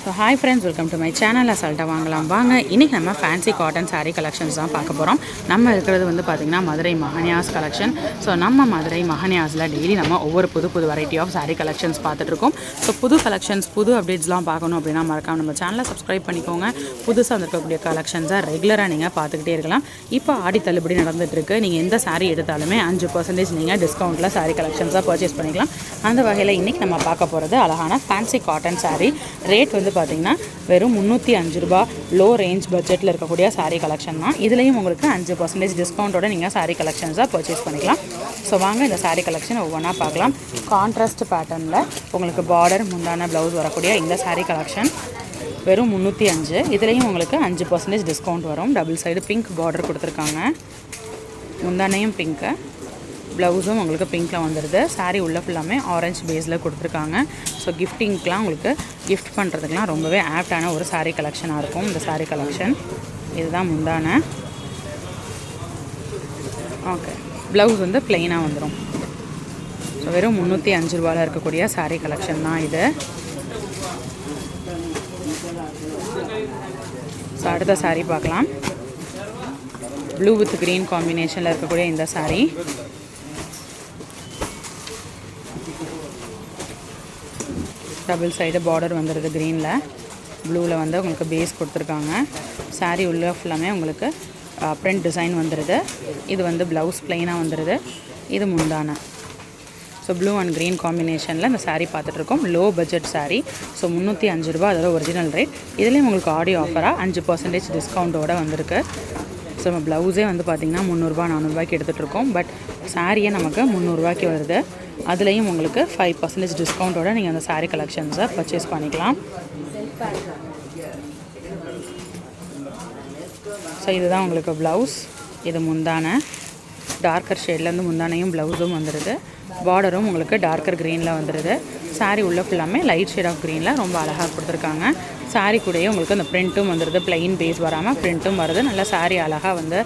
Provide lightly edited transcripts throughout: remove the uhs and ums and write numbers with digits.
So hi friends, welcome to my channel. அசால்ட்டாக வாங்கலாம் வாங்க. இன்றைக்கி நம்ம ஃபேன்சி காட்டன் சாரீ கலெக்ஷன்ஸ் தான் பார்க்க போகிறோம். நம்ம இருக்கிறது வந்து பார்த்திங்கன்னா மதுரை மஹன்யாஸ் கலெக்ஷன். ஸோ நம்ம மதுரை மஹன்யாஸில் டெய்லி நம்ம ஒவ்வொரு புது வெரைட்டி ஆஃப் சாரீ கலெக்ஷன்ஸ் பார்த்துட்ருக்கோம். ஸோ புது கலெக்ஷன்ஸ் புது அப்டேட்ஸ்லாம் பார்க்கணும் அப்படின்னா மறக்காம நம்ம சேனலை சப்ஸ்கிரைப் பண்ணிக்கோங்க. புதுசாக வந்திருக்கக்கூடிய கலெக்ஷன்ஸை ரெகுலராக நீங்கள் பார்த்துக்கிட்டே இருக்கலாம். இப்போ ஆடி தள்ளுபடி நடந்துகிட்ருக்கு. நீங்கள் எந்த சாரீ எடுத்தாலுமே 5% நீங்கள் டிஸ்கவுண்ட்டில் சாரீ கலெக்ஷன்ஸாக பர்ச்சேஸ் பண்ணிக்கலாம். அந்த வகையில் இன்றைக்கி நம்ம பார்க்க போகிறது அழகான ஃபேன்சி காட்டன் சாரீ. ரேட் வந்து பார்த்திங்கன்னா வெறும் 305 ரூபா. லோ ரேஞ்ச் பட்ஜெட்டில் இருக்கக்கூடிய சாரீ கலெக்ஷன் தான். இதுலேயும் உங்களுக்கு 5% டிஸ்கவுண்ட்டோட நீங்கள் சாரீ கலெக்ஷன்ஸாக பர்ச்சேஸ் பண்ணிக்கலாம். ஸோ வாங்க இந்த சாரீ கலெக்ஷன் ஒவ்வொன்றா பார்க்கலாம். கான்ட்ராஸ்ட் பேட்டர்னில் உங்களுக்கு பார்டர் முந்தான ப்ளவுஸ் வரக்கூடிய இந்த சாரீ கலெக்ஷன் வெறும் 305. இதுலேயும் உங்களுக்கு 5% டிஸ்கவுண்ட் வரும். டபுள் சைடு பிங்க் பார்டர் கொடுத்துருக்காங்க. முந்தானையும் பிங்க்கு, ப்ளவுஸும் உங்களுக்கு பிங்க்கில் வந்துடுது. சாரீ உள்ள ஃபுல்லாமே ஆரஞ்சு பேஸில் கொடுத்துருக்காங்க. ஸோ கிஃப்டிங்க்கெலாம் உங்களுக்கு கிஃப்ட் பண்ணுறதுக்கெலாம் ரொம்பவே ஆப்டான ஒரு சாரீ கலெக்ஷனாக இருக்கும் இந்த சாரீ கலெக்ஷன். இதுதான் முந்தான. ஓகே, ப்ளவுஸ் வந்து ப்ளெயினாக வந்துடும். ஸோ வெறும் 305 ரூபாயில் இருக்கக்கூடிய சாரீ கலெக்ஷன் தான் இது. ஸோ அடுத்த சாரீ பார்க்கலாம். ப்ளூ வித் க்ரீன் காம்பினேஷனில் இருக்கக்கூடிய இந்த சாரீ டபுள் சைடு பார்டர் வந்துடுது. க்ரீனில் ப்ளூவில் வந்து உங்களுக்கு பேஸ் கொடுத்துருக்காங்க. சாரீ உள்ள ஃபுல்லாமே உங்களுக்கு பிரிண்ட் டிசைன் வந்துடுது. இது வந்து ப்ளவுஸ் ப்ளெயினாக வந்துடுது. இது முந்தான. ஸோ ப்ளூ அண்ட் க்ரீன் காம்பினேஷனில் இந்த சாரீ பார்த்துட்ருக்கோம். Low budget sari. ஸோ 305 ரூபா அதோட ஒரிஜினல் ரேட். இதுலேயும் உங்களுக்கு ஆடியோ ஆஃபராக 5% டிஸ்கவுண்ட்டோடு வந்திருக்கு. ஸோ நம்ம ப்ளவுஸே வந்து பார்த்திங்கன்னா 300ரூபா 400ரூபாய்க்கு எடுத்துகிட்ருக்கோம். பட் சாரியே நமக்கு 300ரூபாய்க்கு வருது. அதுலேயும் உங்களுக்கு 5% டிஸ்கவுண்ட்டோட நீங்கள் அந்த சாரீ கலெக்ஷன்ஸை பர்ச்சேஸ் பண்ணிக்கலாம். ஸோ இதுதான் உங்களுக்கு ப்ளவுஸ். இது முந்தான. டார்க்கர் ஷேட்லேருந்து முந்தானையும் ப்ளவுஸும் வந்துடுது. பார்டரும் உங்களுக்கு டார்க்கர் க்ரீனில் வந்துடுது. சாரீ உள்ள ஃபுல்லாமே லைட் ஷேட் ஆஃப் க்ரீனில் ரொம்ப அழகாக கொடுத்துருக்காங்க. சாரீ கூடயே உங்களுக்கு அந்த ப்ரிண்ட்டும் வந்துடுது. ப்ளெயின் பேஸ் வராமல் ப்ரிண்ட்டும் வருது. நல்லா சாரீ அழகாக வந்து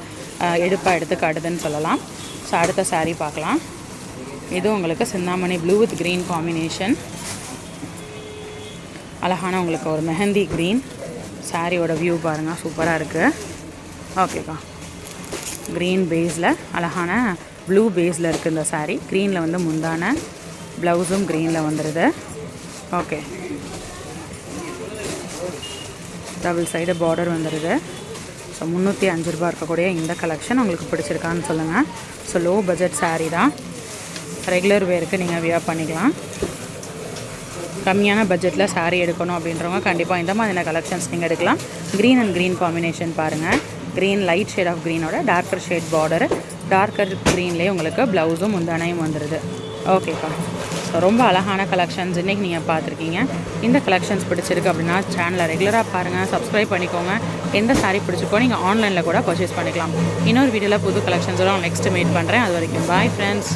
எடுத்து காட்டுதுன்னு சொல்லலாம். ஸோ அடுத்த சாரீ பார்க்கலாம். இது உங்களுக்கு Chintamani blue with green combination. அழகான உங்களுக்கு ஒரு மெஹந்தி க்ரீன். சாரியோட வியூ பாருங்கள், சூப்பராக இருக்குது. ஓகேக்கா, க்ரீன் பேஸில் அழகான ப்ளூ பேஸில் இருக்குது இந்த சாரீ. க்ரீனில் வந்து முந்தான, ப்ளவுஸும் க்ரீனில் வந்துடுது. ஓகே, டபுள் சைடு பார்டர் வந்துடுது. ஸோ 305 ரூபா இருக்கக்கூடிய இந்த கலெக்ஷன் உங்களுக்கு பிடிச்சிருக்கான்னு சொல்லுங்கள். ஸோ லோ பட்ஜெட் சாரீ தான். ரெகுலர் வேருக்கு நீங்கள் வியர் பண்ணிக்கலாம். கம்மியான பட்ஜெட்டில் சாரீ எடுக்கணும் அப்படின்றவங்க கண்டிப்பாக இந்த மாதிரியான கலெக்ஷன்ஸ் நீங்கள் எடுக்கலாம். க்ரீன் அண்ட் க்ரீன் காம்பினேஷன் பாருங்கள். க்ரீன் லைட் ஷேட் ஆஃப் க்ரீனோட டார்க்கர் ஷேட் பார்டர். டார்க்கர் க்ரீன்லேயே உங்களுக்கு ப்ளவுஸும் முந்தானையும் வந்துடுது. ஓகேப்பா, ஸோ ரொம்ப அழகான கலெக்ஷன்ஸ் இன்றைக்கி நீங்கள் பார்த்துருக்கீங்க. இந்த கலெக்ஷன்ஸ் பிடிச்சிருக்கு அப்படின்னா சேனலை ரெகுலராக பாருங்கள், சப்ஸ்கிரைப் பண்ணிக்கோங்க. எந்த சாரீ பிடிச்சிருக்கோ நீங்கள் ஆன்லைனில் கூட பர்ச்சேஸ் பண்ணிக்கலாம். இன்னொரு வீடியோவில் புது கலெக்ஷன்ஸோட நெக்ஸ்ட்டு மீட் பண்ணுறேன். அது வரைக்கும் பாய் ஃப்ரெண்ட்ஸ்.